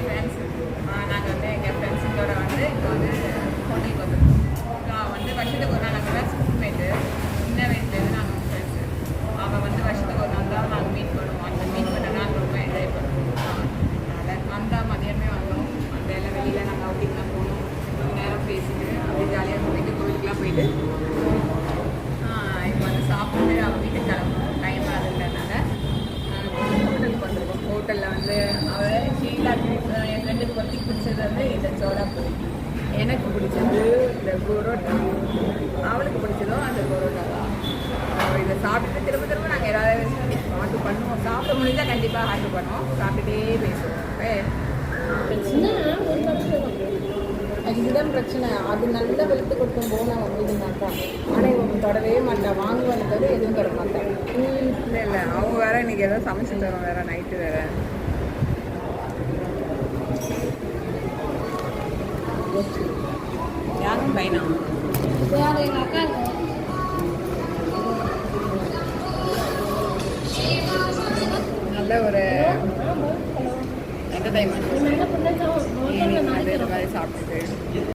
Hi friends, நாங்கள் வந்து எங்கள் ஃப்ரெண்ட்ஸுங்களோட வந்து இப்போ வந்து ஹோட்டலுக்கு வந்துருக்கோம். வந்து வருஷத்துக்கு ஒரு நாள் நாங்கள் ஸ்கூல்மேட்டு சின்ன வயசுலேருந்து நாங்கள் ஃப்ரெண்ட்ஸு. அவள் வந்து வருஷத்துக்கு ஒரு நாள் தான் நாங்கள் மீட் பண்ணுவோம். அந்த மீட் பண்ண நாள் ரொம்ப என்ஜாய் பண்ணுவோம். அதனால் வந்தால் மதியமே வந்தோம். அந்த எல்லாம் வெளியில் நாங்கள் அவுட்டிங்லாம் போனோம். கொஞ்சம் நேரம் பேசிட்டு அப்படியே ஜாலியாக போயிட்டு கோவிலுக்குலாம் போயிட்டு இப்போ வந்து சாப்பிட்டு அவள் வீட்டுக்கு கிளம்பணும். டைம் ஆகுதுன்றதுனால ஹோட்டலுக்கு வந்திருக்கோம். ஹோட்டலில் வந்து அவள் ஷீலாக்கு என் ஃப்ரெண்டுக்கு பற்றி பிடிச்சது வந்து இந்த சோடா பூரி, எனக்கு பிடிச்சது இந்த பரோட்டா, அவளுக்கு பிடிச்சதும் அந்த பரோட்டா தான். இதை சாப்பிட்டுட்டு திரும்ப திரும்ப நாங்கள் ஏதாவது ஆர்டர் பண்ணுவோம். சாப்பிட முடிஞ்சால் கண்டிப்பாக ஆர்டர் பண்ணுவோம். சாப்பிட்டுட்டே பேசுவோம். இதுதான் பிரச்சனை. அது நல்ல வெளுத்து கொடுக்கும் போது நான் வந்து மாட்டான். ஆனால் இவங்க தொடவே மாட்டான். வாங்குவாங்க தவிர எதுவும் தர மாட்டேன். இல்லை இல்லை, அவங்க வேற இன்னைக்கு ஏதோ சமைச்சு தரோம் வேற, நைட்டு வேற. யாரும் பையனா யார் எங்கள் அக்கா நல்ல ஒரு என்டர்டைன்மெண்ட். என்ன பண்ண மாதிரி சாப்பிட்டுட்டு